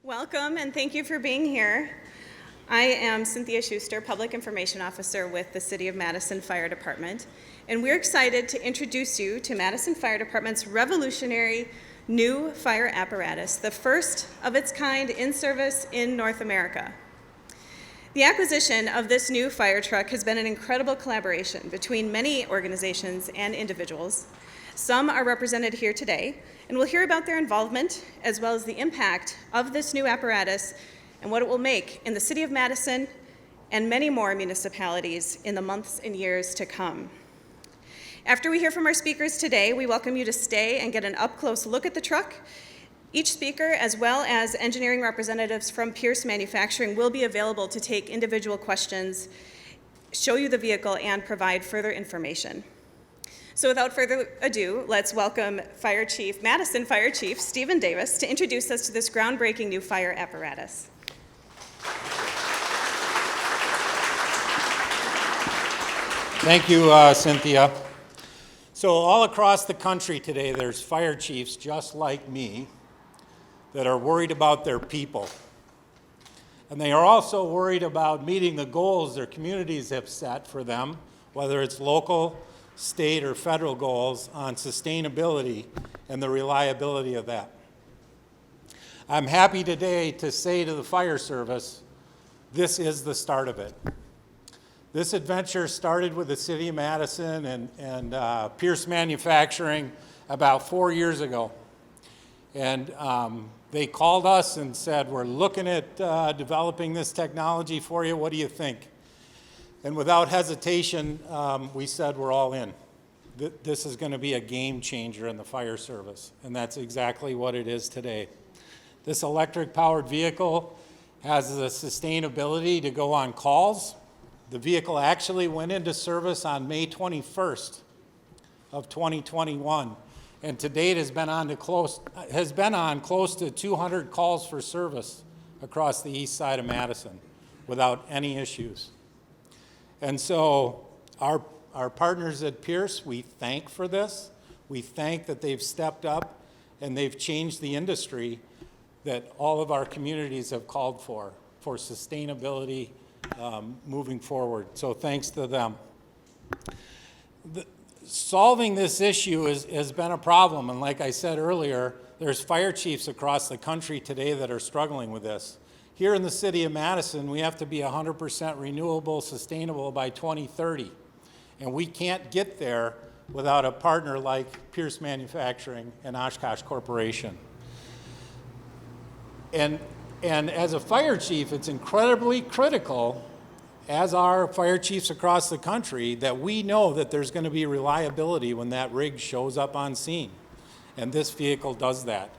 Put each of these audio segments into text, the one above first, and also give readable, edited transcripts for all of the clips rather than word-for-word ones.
Welcome and thank you for being here. I am Cynthia Schuster, Public Information Officer with the City of Madison Fire Department, and we're excited to introduce you to Madison Fire Department's revolutionary new fire apparatus, the first of its kind in service in North America. The acquisition of this new fire truck has been an incredible collaboration between many organizations and individuals. Some are represented here today, and we'll hear about their involvement as well as the impact of this new apparatus and what it will make in the City of Madison and many more municipalities in the months and years to come. After we hear from our speakers today, we welcome you to stay and get an up-close look at the truck. Each speaker, as well as engineering representatives from Pierce Manufacturing, will be available to take individual questions, show you the vehicle, and provide further information. So without further ado, let's welcome Madison Fire Chief Stephen Davis to introduce us to this groundbreaking new fire apparatus. Thank you, Cynthia. So all across the country today, there's fire chiefs just like me that are worried about their people. And they are also worried about meeting the goals their communities have set for them, whether it's local, state, or federal goals on sustainability and the reliability of that. I'm happy today to say to the fire service, this is the start of it. This adventure started with the City of Madison and Pierce Manufacturing about 4 years ago. And they called us and said, we're looking at developing this technology for you. What do you think? And without hesitation, we said we're all in. This is going to be a game changer in the fire service, and that's exactly what it is today. This electric-powered vehicle has the sustainability to go on calls. The vehicle actually went into service on May 21st of 2021, and to date has been on close to 200 calls for service across the east side of Madison without any issues. And so our partners at Pierce, we thank for this. We thank that they've stepped up and they've changed the industry that all of our communities have called for sustainability moving forward. So thanks to them. Solving this issue has been a problem, and like I said earlier, there's fire chiefs across the country today that are struggling with this. Here in the City of Madison, we have to be 100% renewable, sustainable by 2030. And we can't get there without a partner like Pierce Manufacturing and Oshkosh Corporation. And as a fire chief, it's incredibly critical, as are fire chiefs across the country, that we know that there's going to be reliability when that rig shows up on scene. And this vehicle does that.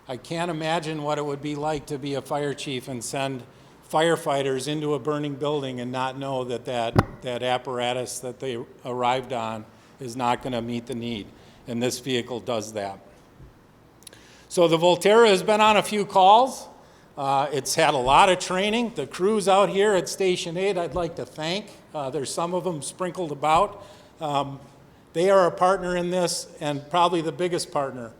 I can't imagine what it would be like to be a fire chief and send firefighters into a burning building and not know that apparatus that they arrived on is not going to meet the need. And this vehicle does that. So the Volterra has been on a few calls. It's had a lot of training. The crews out here at Station 8, I'd like to thank. There's some of them sprinkled about. They are a partner in this, and probably the biggest partner,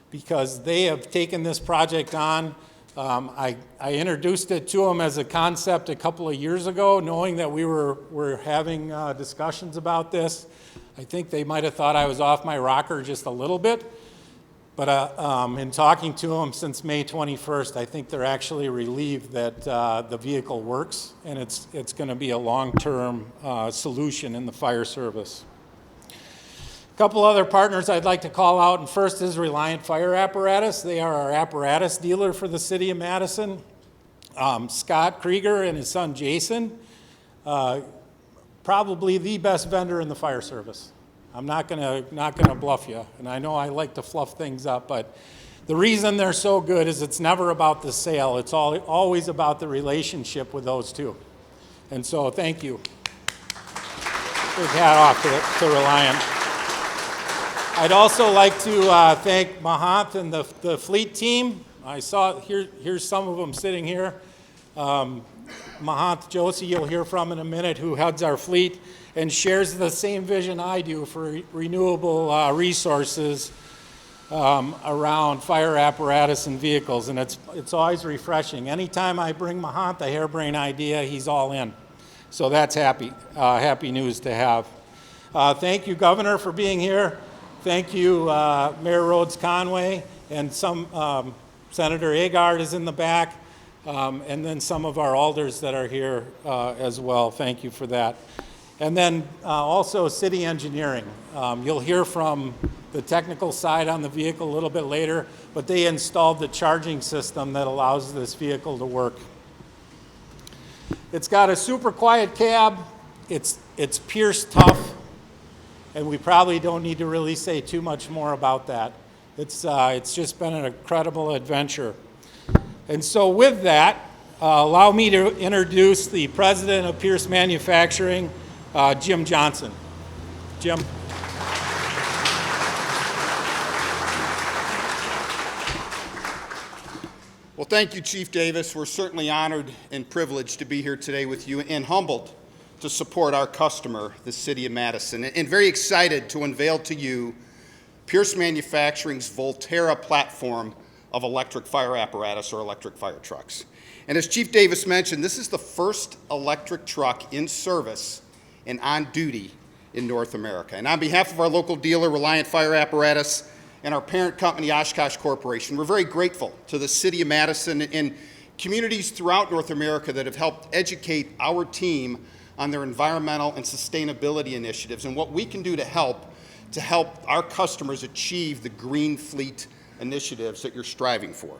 because they have taken this project on. I introduced it to them as a concept a couple of years ago, knowing that we were having discussions about this. I think they might have thought I was off my rocker just a little bit, but in talking to them since May 21st, I think they're actually relieved that the vehicle works, and it's going to be a long-term solution in the fire service. A couple other partners I'd like to call out, and first is Reliant Fire Apparatus. They are our apparatus dealer for the City of Madison. Scott Krieger and his son Jason, probably the best vendor in the fire service. I'm not gonna bluff you, and I know I like to fluff things up, but the reason they're so good is it's never about the sale. It's always about the relationship with those two. And so thank you. Big hat off to Reliant. I'd also like to thank Mahant and the fleet team. I saw, here's some of them sitting here. Mahant Joshi, you'll hear from in a minute, who heads our fleet and shares the same vision I do for renewable resources around fire apparatus and vehicles, and it's always refreshing. Anytime I bring Mahant a harebrained idea, he's all in. So that's happy news to have. Thank you, Governor, for being here. Thank you, Mayor Rhodes Conway, and Senator Agard is in the back, and then some of our alders that are here as well. Thank you for that. And then also city engineering. You'll hear from the technical side on the vehicle a little bit later, but they installed the charging system that allows this vehicle to work. It's got a super quiet cab. It's Pierce tough, and we probably don't need to really say too much more about that. It's just been an incredible adventure. And so with that, allow me to introduce the president of Pierce Manufacturing, Jim Johnson. Jim. Well, thank you, Chief Davis. We're certainly honored and privileged to be here today with you and humbled to support our customer, the City of Madison, and very excited to unveil to you Pierce Manufacturing's Volterra platform of electric fire apparatus or electric fire trucks. And as Chief Davis mentioned, this is the first electric truck in service and on duty in North America. And on behalf of our local dealer, Reliant Fire Apparatus, and our parent company, Oshkosh Corporation, we're very grateful to the City of Madison and communities throughout North America that have helped educate our team on their environmental and sustainability initiatives and what we can do to help our customers achieve the green fleet initiatives that you're striving for.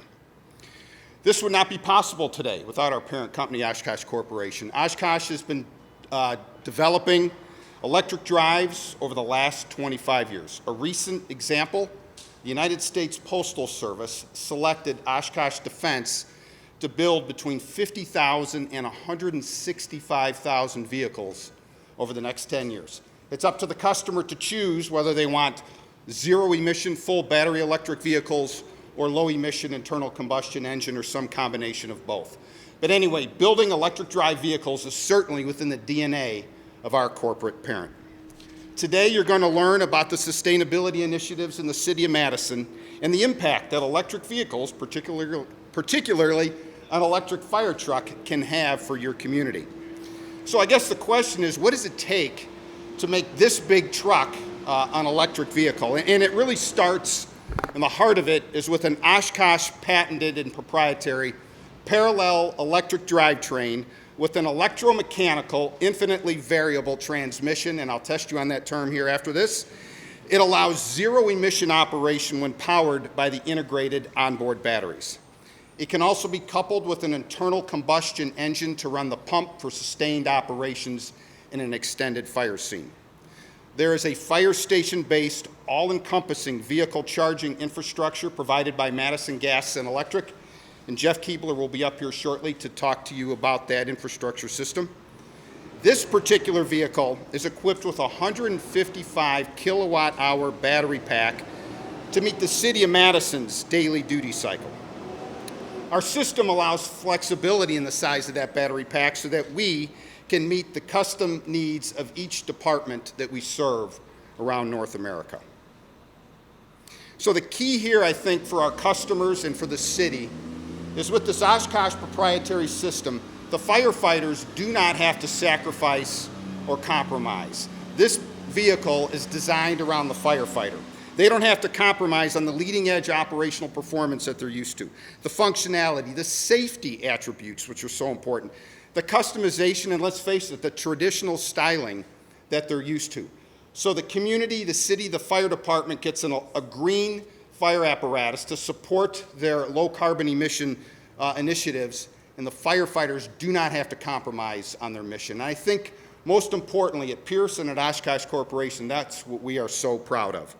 This would not be possible today without our parent company, Oshkosh Corporation. Oshkosh has been developing electric drives over the last 25 years. A recent example, the United States Postal Service selected Oshkosh Defense to build between 50,000 and 165,000 vehicles over the next 10 years. It's up to the customer to choose whether they want zero-emission full battery electric vehicles or low-emission internal combustion engine or some combination of both. But anyway, building electric drive vehicles is certainly within the DNA of our corporate parent. Today, you're going to learn about the sustainability initiatives in the City of Madison and the impact that electric vehicles, particularly an electric fire truck, can have for your community. So I guess the question is, what does it take to make this big truck an electric vehicle? And it really starts, and the heart of it is with an Oshkosh patented and proprietary parallel electric drivetrain with an electromechanical, infinitely variable transmission, and I'll test you on that term here after this. It allows zero-emission operation when powered by the integrated onboard batteries. It can also be coupled with an internal combustion engine to run the pump for sustained operations in an extended fire scene. There is a fire station-based, all-encompassing vehicle charging infrastructure provided by Madison Gas and Electric, and Jeff Keebler will be up here shortly to talk to you about that infrastructure system. This particular vehicle is equipped with a 155 kilowatt-hour battery pack to meet the City of Madison's daily duty cycle. Our system allows flexibility in the size of that battery pack so that we can meet the custom needs of each department that we serve around North America. So the key here, I think, for our customers and for the city is with this Oshkosh proprietary system, the firefighters do not have to sacrifice or compromise. This vehicle is designed around the firefighter. They don't have to compromise on the leading edge operational performance that they're used to, the functionality, the safety attributes, which are so important, the customization, and let's face it, the traditional styling that they're used to. So the community, the city, the fire department gets a green fire apparatus to support their low carbon emission initiatives, and the firefighters do not have to compromise on their mission. And I think most importantly at Pierce and at Oshkosh Corporation, that's what we are so proud of.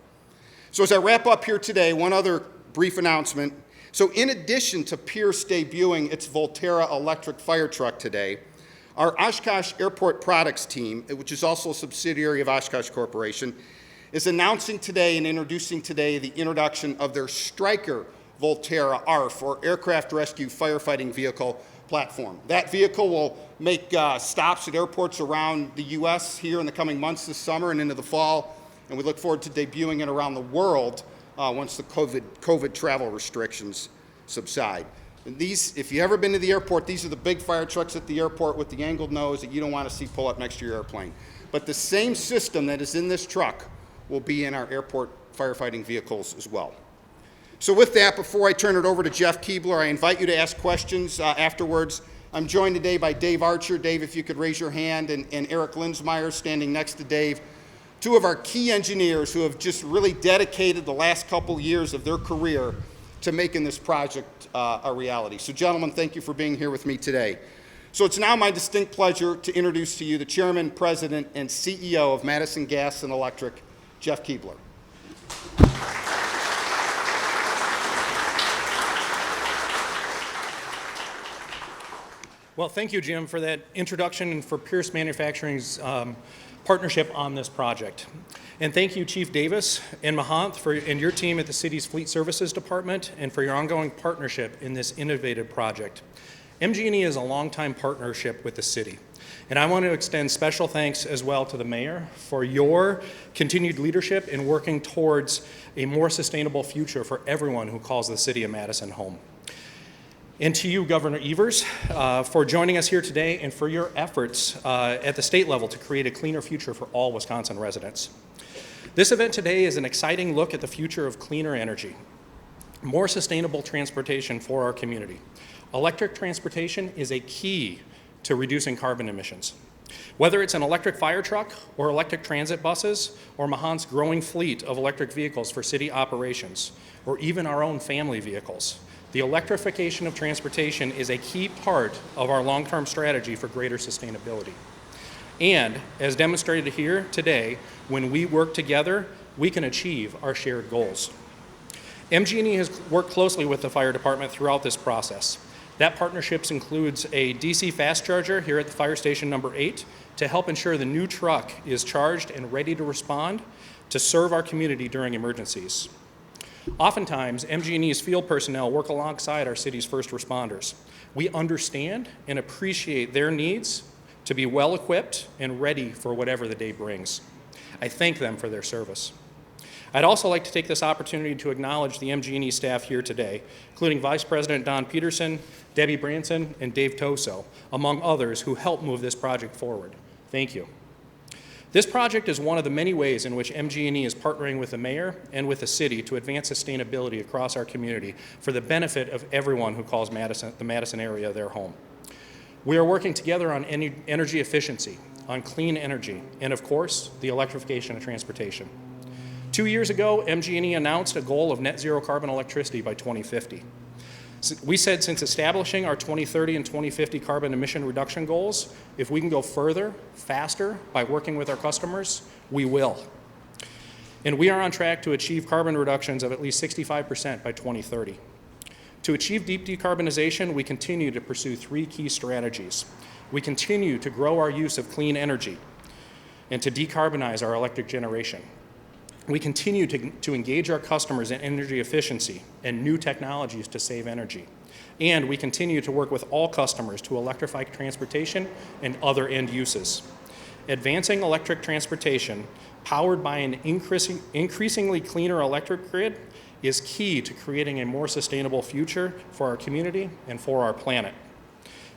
So as I wrap up here today, one other brief announcement. So in addition to Pierce debuting its Volterra electric fire truck today, our Oshkosh Airport Products team, which is also a subsidiary of Oshkosh Corporation, is announcing today and introducing today the introduction of their Stryker Volterra ARF, or Aircraft Rescue Firefighting Vehicle platform. That vehicle will make stops at airports around the U.S. here in the coming months this summer and into the fall, and we look forward to debuting it around the world once the COVID travel restrictions subside. And these, if you've ever been to the airport, these are the big fire trucks at the airport with the angled nose that you don't want to see pull up next to your airplane. But the same system that is in this truck will be in our airport firefighting vehicles as well. So with that, before I turn it over to Jeff Keebler, I invite you to ask questions afterwards. I'm joined today by Dave Archer. Dave, if you could raise your hand, and Eric Linsmeyer standing next to Dave. Two of our key engineers who have just really dedicated the last couple years of their career to making this project a reality. So gentlemen, thank you for being here with me today. So it's now my distinct pleasure to introduce to you the Chairman, President, and CEO of Madison Gas and Electric, Jeff Keebler. Well, thank you, Jim, for that introduction and for Pierce Manufacturing's partnership on this project. And thank you, Chief Davis and Mahant and your team at the city's Fleet Services Department and for your ongoing partnership in this innovative project. MG&E is a longtime partnership with the city. And I want to extend special thanks as well to the mayor for your continued leadership in working towards a more sustainable future for everyone who calls the city of Madison home. And to you, Governor Evers, for joining us here today and for your efforts at the state level to create a cleaner future for all Wisconsin residents. This event today is an exciting look at the future of cleaner energy, more sustainable transportation for our community. Electric transportation is a key to reducing carbon emissions. Whether it's an electric fire truck or electric transit buses or Mahant's growing fleet of electric vehicles for city operations, or even our own family vehicles, the electrification of transportation is a key part of our long-term strategy for greater sustainability. And as demonstrated here today, when we work together, we can achieve our shared goals. MG&E has worked closely with the fire department throughout this process. That partnership includes a DC fast charger here at the fire station number 8 to help ensure the new truck is charged and ready to respond to serve our community during emergencies. Oftentimes, MG&E's field personnel work alongside our city's first responders. We understand and appreciate their needs to be well-equipped and ready for whatever the day brings. I thank them for their service. I'd also like to take this opportunity to acknowledge the MG&E staff here today, including Vice President Don Peterson, Debbie Branson, and Dave Toso, among others who helped move this project forward. Thank you. This project is one of the many ways in which MG&E is partnering with the mayor and with the city to advance sustainability across our community for the benefit of everyone who calls the Madison area their home. We are working together on energy efficiency, on clean energy, and of course, the electrification of transportation. 2 years ago, MG&E announced a goal of net zero carbon electricity by 2050. We said since establishing our 2030 and 2050 carbon emission reduction goals, if we can go further, faster, by working with our customers, we will. And we are on track to achieve carbon reductions of at least 65% by 2030. To achieve deep decarbonization, we continue to pursue 3 key strategies. We continue to grow our use of clean energy and to decarbonize our electric generation. We continue to engage our customers in energy efficiency and new technologies to save energy. And we continue to work with all customers to electrify transportation and other end uses. Advancing electric transportation, powered by an increasingly cleaner electric grid, is key to creating a more sustainable future for our community and for our planet.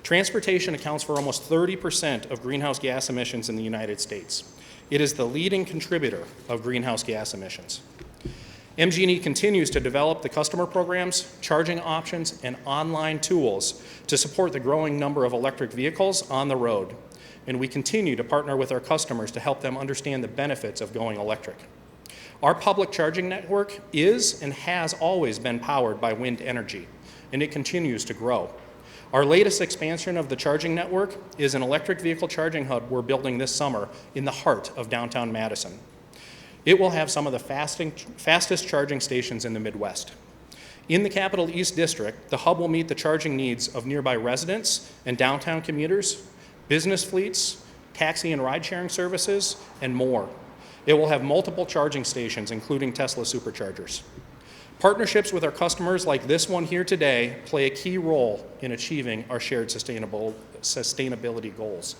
Transportation accounts for almost 30% of greenhouse gas emissions in the United States. It is the leading contributor of greenhouse gas emissions. MG&E continues to develop the customer programs, charging options, and online tools to support the growing number of electric vehicles on the road. And we continue to partner with our customers to help them understand the benefits of going electric. Our public charging network is and has always been powered by wind energy, and it continues to grow. Our latest expansion of the charging network is an electric vehicle charging hub we're building this summer in the heart of downtown Madison. It will have some of the fastest charging stations in the Midwest. In the Capital East District, the hub will meet the charging needs of nearby residents and downtown commuters, business fleets, taxi and ride-sharing services, and more. It will have multiple charging stations, including Tesla superchargers. Partnerships with our customers like this one here today play a key role in achieving our shared sustainability goals.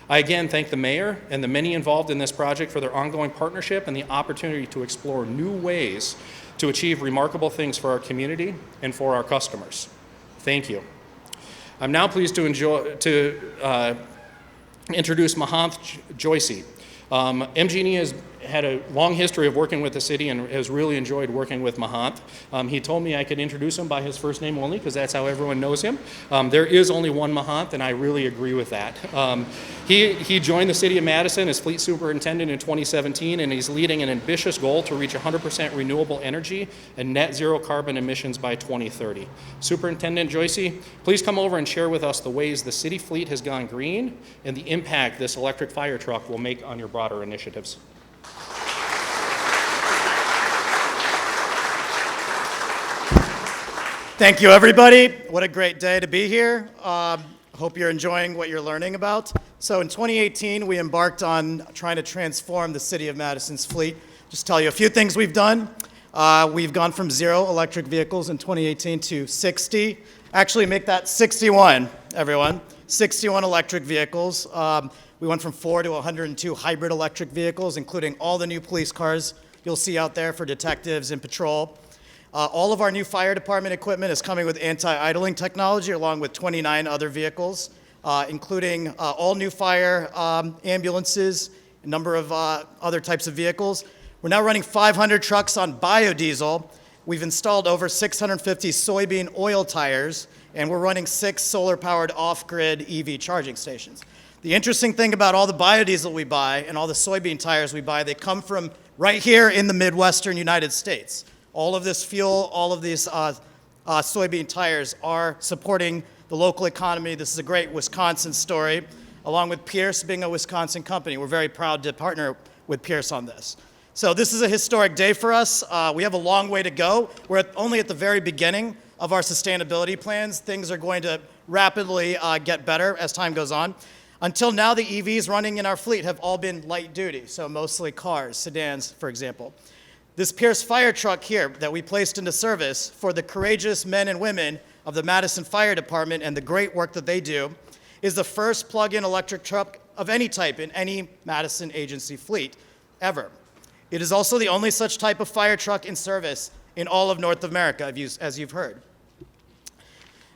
I again thank the mayor and the many involved in this project for their ongoing partnership and the opportunity to explore new ways to achieve remarkable things for our community and for our customers. Thank you. I'm now pleased to introduce Mahant Joycey. MG&E has had a long history of working with the city and has really enjoyed working with Mahant. He told me I could introduce him by his first name only because that's how everyone knows him. There is only one Mahant, and I really agree with that. He joined the City of Madison as Fleet Superintendent in 2017, and he's leading an ambitious goal to reach 100% renewable energy and net zero carbon emissions by 2030. Superintendent Joycey, please come over and share with us the ways the city fleet has gone green and the impact this electric fire truck will make on your broader initiatives. Thank you, everybody. What a great day to be here. Hope you're enjoying what you're learning about. So in 2018, we embarked on trying to transform the City of Madison's fleet. Just tell you a few things we've done. We've gone from 0 electric vehicles in 2018 to 60. Actually, make that 61, everyone. 61 electric vehicles. We went from 4 to 102 hybrid electric vehicles, including all the new police cars you'll see out there for detectives and patrol. All of our new fire department equipment is coming with anti-idling technology, along with 29 other vehicles, including all new fire ambulances, a number of other types of vehicles. We're now running 500 trucks on biodiesel. We've installed over 650 soybean oil tires, and we're running 6 solar-powered off-grid EV charging stations. The interesting thing about all the biodiesel we buy and all the soybean tires we buy, they come from right here in the Midwestern United States. All of this fuel, all of these soybean tires are supporting the local economy. This is a great Wisconsin story. Along with Pierce being a Wisconsin company, we're very proud to partner with Pierce on this. So this is a historic day for us. We have a long way to go. We're only at the very beginning of our sustainability plans. Things are going to rapidly get better as time goes on. Until now, the EVs running in our fleet have all been light duty, so mostly cars, sedans, for example. This Pierce fire truck here that we placed into service for the courageous men and women of the Madison Fire Department and the great work that they do is the first plug-in electric truck of any type in any Madison agency fleet ever. It is also the only such type of fire truck in service in all of North America, as you've heard.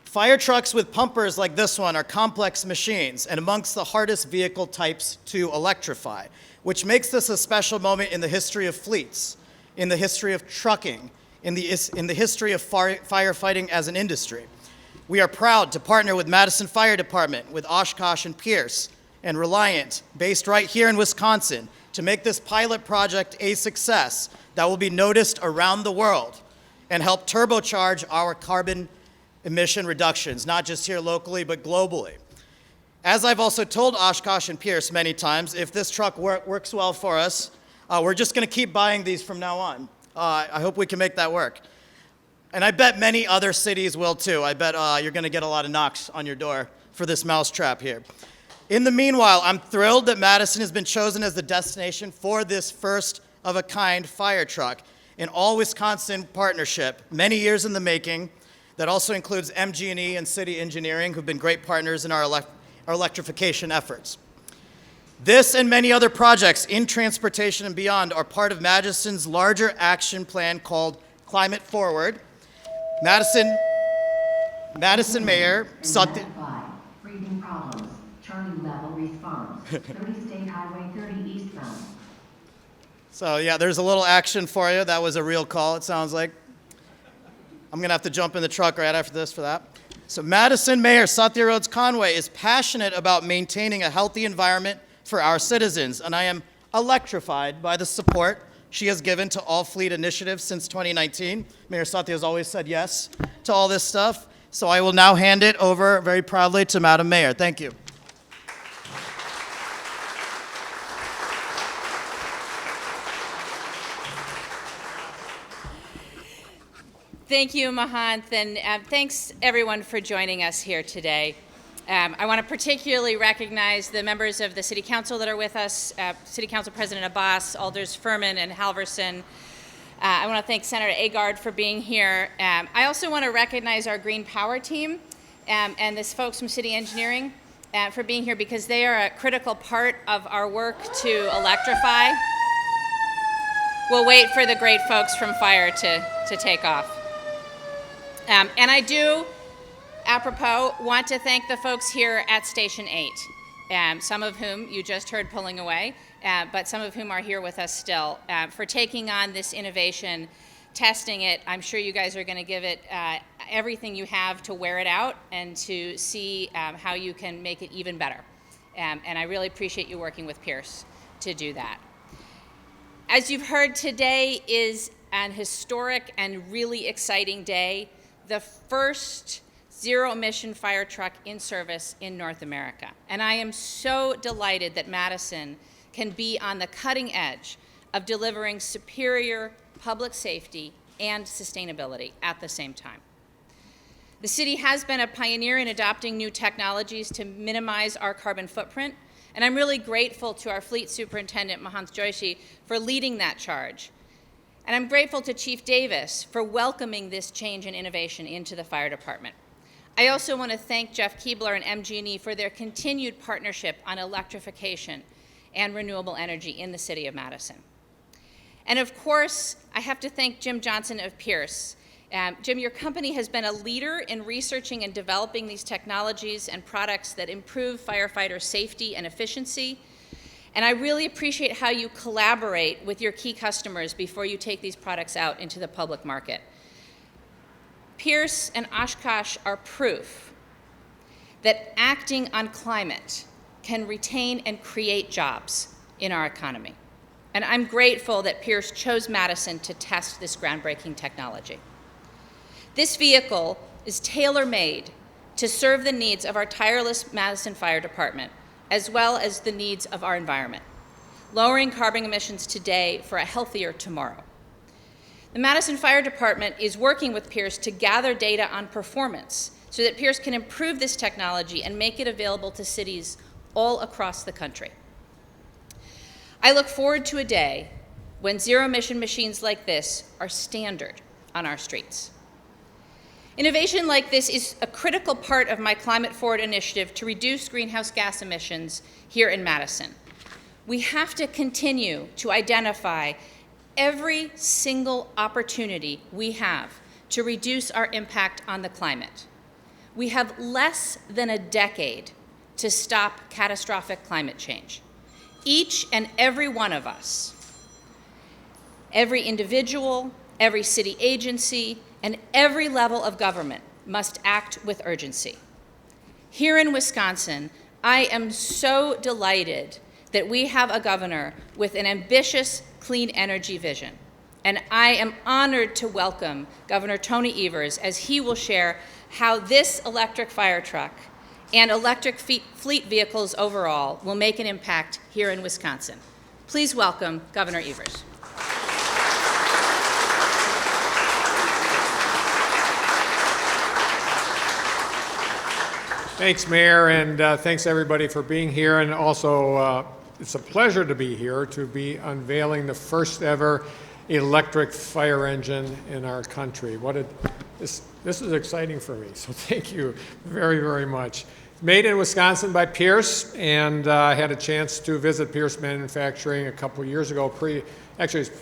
Fire trucks with pumpers like this one are complex machines and amongst the hardest vehicle types to electrify, which makes this a special moment in the history of fleets, in the history of trucking, in the history of firefighting as an industry. We are proud to partner with Madison Fire Department, with Oshkosh and Pierce, and Reliant, based right here in Wisconsin, to make this pilot project a success that will be noticed around the world and help turbocharge our carbon emission reductions, not just here locally, but globally. As I've also told Oshkosh and Pierce many times, if this truck works well for us, we're just going to keep buying these from now on. I hope we can make that work. And I bet many other cities will too. I bet you're going to get a lot of knocks on your door for this mousetrap here. In the meanwhile, I'm thrilled that Madison has been chosen as the destination for this first-of-a-kind fire truck, an all-Wisconsin partnership, many years in the making, that also includes MG&E and City Engineering, who've been great partners in our electrification efforts. This and many other projects in transportation and beyond are part of Madison's larger action plan called Climate Forward. Madison Mayor Sutton. Breathing problems. Charlie level response. 30 State Highway 30 eastbound. So yeah, there's a little action for you. That was a real call, it sounds like. I'm going to have to jump in the truck right after this for that. So Madison Mayor Satya Rhodes Conway is passionate about maintaining a healthy environment for our citizens, and I am electrified by the support she has given to all fleet initiatives since 2019. Mayor Satya has always said yes to all this stuff, so I will now hand it over very proudly to Madam Mayor. Thank you. Thank you, Mahant, and thanks everyone for joining us here today. I want to particularly recognize the members of the City Council that are with us, City Council President Abbas, Alders Furman, and Halverson. I want to thank Senator Agard for being here. I also want to recognize our Green Power team and the folks from City Engineering for being here because they are a critical part of our work to electrify. we'll wait for the great folks from fire to take off. And I do, apropos, want to thank the folks here at Station 8, some of whom you just heard pulling away, but some of whom are here with us still, for taking on this innovation, testing it. I'm sure you guys are going to give it everything you have to wear it out and to see how you can make it even better. And I really appreciate you working with Pierce to do that. As you've heard, today is an historic and really exciting day, the first zero-emission fire truck in service in North America. And I am so delighted that Madison can be on the cutting edge of delivering superior public safety and sustainability at the same time. The city has been a pioneer in adopting new technologies to minimize our carbon footprint, and I'm really grateful to our fleet superintendent, Mahant Joshi, for leading that charge. And I'm grateful to Chief Davis for welcoming this change and innovation into the fire department. I also want to thank Jeff Keebler and MG&E for their continued partnership on electrification and renewable energy in the City of Madison. And of course, I have to thank Jim Johnson of Pierce. Jim, your company has been a leader in researching and developing these technologies and products that improve firefighter safety and efficiency. And I really appreciate how you collaborate with your key customers before you take these products out into the public market. Pierce and Oshkosh are proof that acting on climate can retain and create jobs in our economy. And I'm grateful that Pierce chose Madison to test this groundbreaking technology. This vehicle is tailor-made to serve the needs of our tireless Madison Fire Department, as well as the needs of our environment, lowering carbon emissions today for a healthier tomorrow. The Madison Fire Department is working with Pierce to gather data on performance so that Pierce can improve this technology and make it available to cities all across the country. I look forward to a day when zero-emission machines like this are standard on our streets. Innovation like this is a critical part of my Climate Forward initiative to reduce greenhouse gas emissions here in Madison. We have to continue to identify every single opportunity we have to reduce our impact on the climate. We have less than a decade to stop catastrophic climate change. Each and every one of us, every individual, every city agency, and every level of government must act with urgency. Here in Wisconsin, I am so delighted that we have a governor with an ambitious clean energy vision. And I am honored to welcome Governor Tony Evers as he will share how this electric fire truck and electric fleet vehicles overall will make an impact here in Wisconsin. Please welcome Governor Evers. Thanks, Mayor, and thanks everybody for being here. And also, it's a pleasure to be here to be unveiling the first ever electric fire engine in our country. This is exciting for me, so thank you very, very much. Made in Wisconsin by Pierce, and I had a chance to visit Pierce Manufacturing a couple years ago,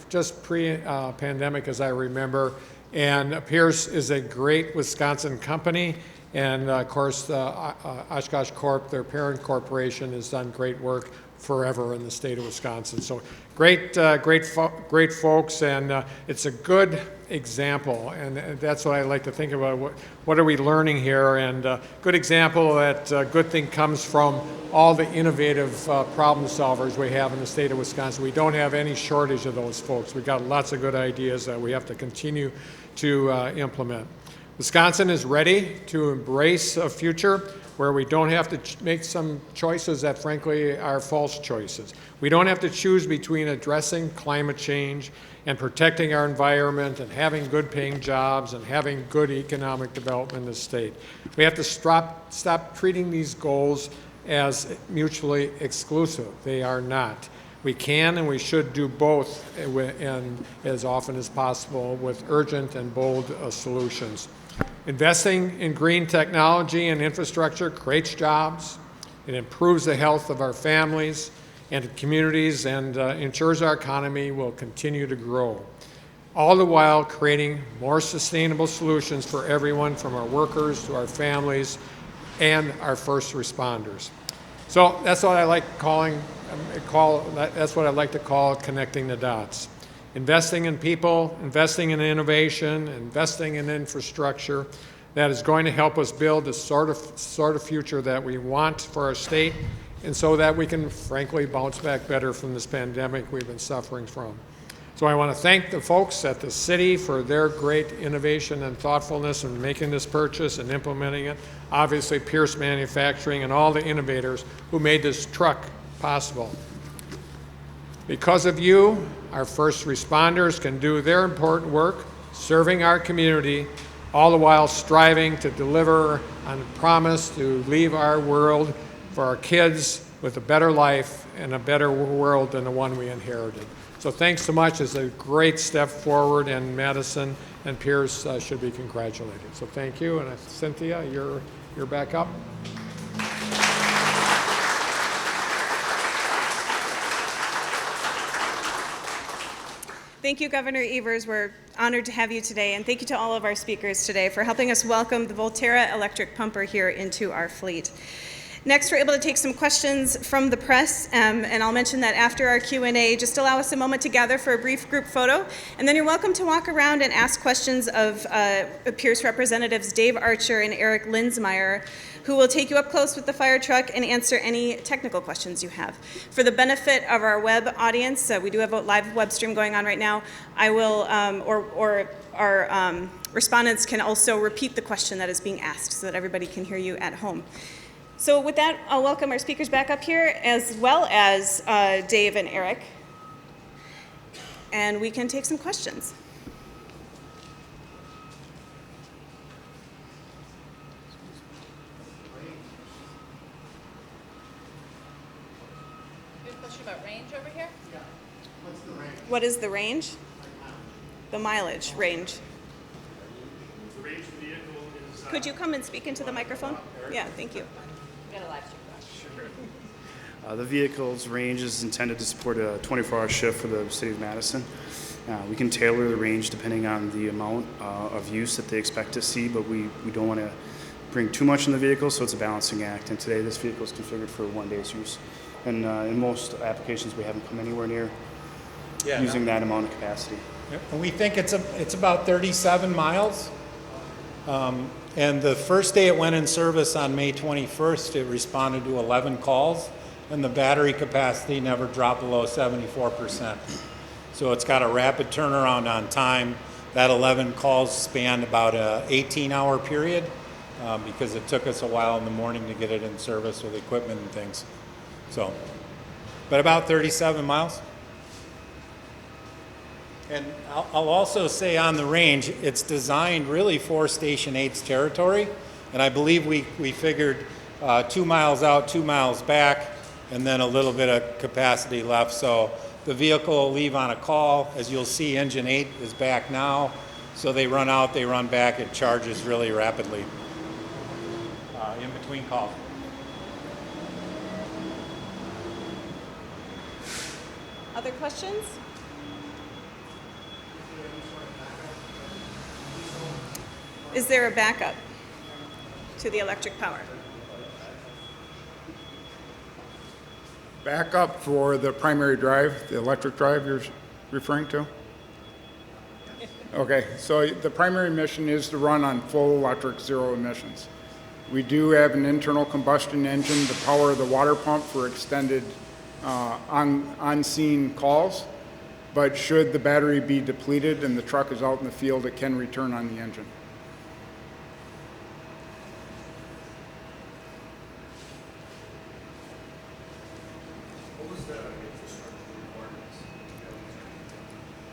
just pre-pandemic as I remember. And Pierce is a great Wisconsin company. And of course, Oshkosh Corp, their parent corporation, has done great work forever in the state of Wisconsin. So great folks, and it's a good example, and that's what I like to think about. What are we learning here? And good example that good thing comes from all the innovative problem solvers we have in the state of Wisconsin. We don't have any shortage of those folks. We've got lots of good ideas that we have to continue to implement. Wisconsin is ready to embrace a future where we don't have to make some choices that frankly are false choices. We don't have to choose between addressing climate change and protecting our environment and having good paying jobs and having good economic development in the state. We have to stop treating these goals as mutually exclusive. They are not. We can and we should do both and as often as possible with urgent and bold solutions. Investing in green technology and infrastructure creates jobs, it improves the health of our families, and communities and ensures our economy will continue to grow, all the while creating more sustainable solutions for everyone, from our workers to our families and our first responders. So that's what I like that's what I like to call connecting the dots. Investing in people, investing in innovation, investing in infrastructure that is going to help us build the sort of future that we want for our state, and so that we can frankly bounce back better from this pandemic we've been suffering from. So I want to thank the folks at the city for their great innovation and thoughtfulness in making this purchase and implementing it. Obviously, Pierce Manufacturing and all the innovators who made this truck possible. Because of you, our first responders can do their important work serving our community, all the while striving to deliver on the promise to leave our world for our kids with a better life and a better world than the one we inherited. So thanks so much. It's a great step forward, and Madison and Pierce should be congratulated. So thank you, and Cynthia, you're back up. Thank you, Governor Evers. We're honored to have you today, and thank you to all of our speakers today for helping us welcome the Volterra electric pumper here into our fleet. Next, we're able to take some questions from the press, and I'll mention that after our Q&A, just allow us a moment to gather for a brief group photo, and then you're welcome to walk around and ask questions of Pierce representatives Dave Archer and Eric Linsmeyer, who will take you up close with the fire truck and answer any technical questions you have. For the benefit of our web audience, we do have a live web stream going on right now. I will, or our respondents can also repeat the question that is being asked so that everybody can hear you at home. So with that, I'll welcome our speakers back up here, as well as Dave and Eric, and we can take some questions. You have a question about range over here? Yeah. What's the range? What is the range? The mileage range. The range of the vehicle is... Could you come and speak into the microphone? Yeah, thank you. We got a live stream. Sure. The vehicle's range is intended to support a 24-hour shift for the City of Madison. We can tailor the range depending on the amount of use that they expect to see, but we don't want to bring too much in the vehicle, so it's a balancing act. And today, this vehicle is configured for 1 day's use. And in most applications, we haven't come anywhere near using that amount of capacity. Yep. And we think it's about 37 miles. And the first day it went in service on May 21st, it responded to 11 calls, and the battery capacity never dropped below 74%. So it's got a rapid turnaround on time. That 11 calls spanned about a 18-hour period because it took us a while in the morning to get it in service with equipment and things. So, but about 37 miles. And I'll also say on the range, it's designed really for Station 8's territory. And I believe we figured 2 miles out, 2 miles back, and then a little bit of capacity left. So the vehicle will leave on a call. As you'll see, engine 8 is back now. So they run out, they run back. It charges really rapidly in between calls. Other questions? Is there a backup to the electric power? Backup for the primary drive, the electric drive you're referring to? Okay, so the primary mission is to run on full electric, zero emissions. We do have an internal combustion engine to power the water pump for extended on-scene calls, but should the battery be depleted and the truck is out in the field, it can return on the engine.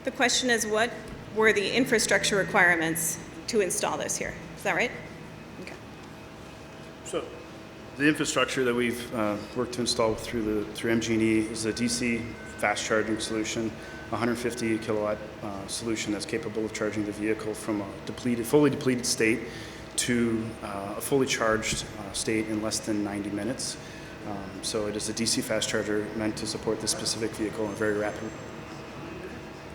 The question is, what were the infrastructure requirements to install this here? Is that right? Okay. So the infrastructure that we've worked to install through MG&E is a DC fast charging solution, 150 kilowatt solution that's capable of charging the vehicle from a fully depleted state to a fully charged state in less than 90 minutes. So it is a DC fast charger meant to support this specific vehicle in very rapid,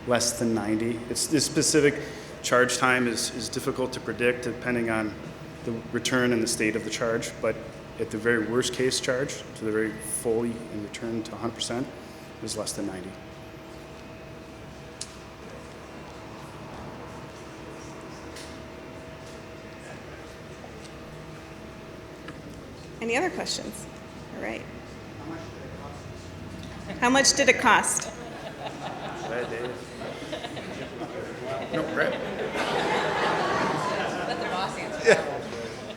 less than 90. This specific charge time is difficult to predict depending on the return and the state of the charge, but at the very worst case charge, to the very fully and return to 100%, is less than 90. Any other questions? All right. How much did it cost? No, Brett?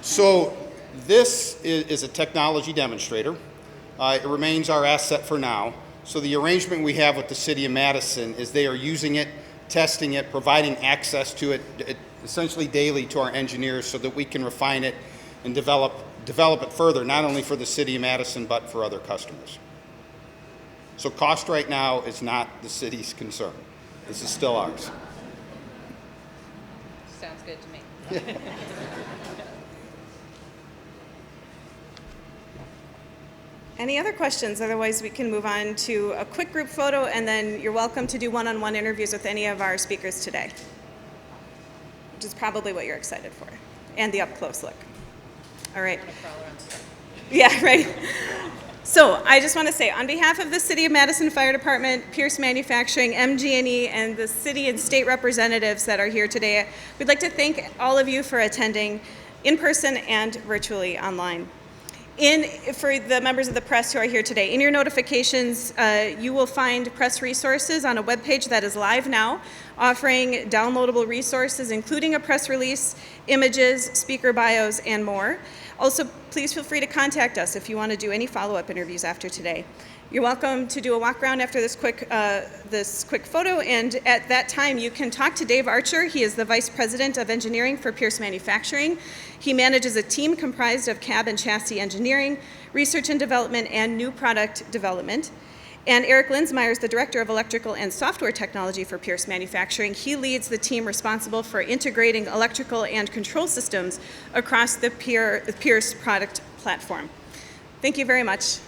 So this is a technology demonstrator. It remains our asset for now. So the arrangement we have with the City of Madison is they are using it, testing it, providing access to it essentially daily to our engineers so that we can refine it and develop it further, not only for the City of Madison, but for other customers. So cost right now is not the city's concern. This is still ours. Sounds good to me. Any other questions? Otherwise, we can move on to a quick group photo, and then you're welcome to do one-on-one interviews with any of our speakers today, which is probably what you're excited for, and the up-close look. All right. Yeah, right. So I just want to say, on behalf of the City of Madison Fire Department, Pierce Manufacturing, MG&E, and the city and state representatives that are here today, we'd like to thank all of you for attending in person and virtually online. For the members of the press who are here today, in your notifications, you will find press resources on a webpage that is live now, offering downloadable resources, including a press release, images, speaker bios, and more. Also, please feel free to contact us if you want to do any follow-up interviews after today. You're welcome to do a walk around after this quick photo, and at that time you can talk to Dave Archer. He is the Vice President of Engineering for Pierce Manufacturing. He manages a team comprised of cab and chassis engineering, research and development, and new product development. And Eric Linsmeyer is the Director of Electrical and Software Technology for Pierce Manufacturing. He leads the team responsible for integrating electrical and control systems across the Pierce product platform. Thank you very much.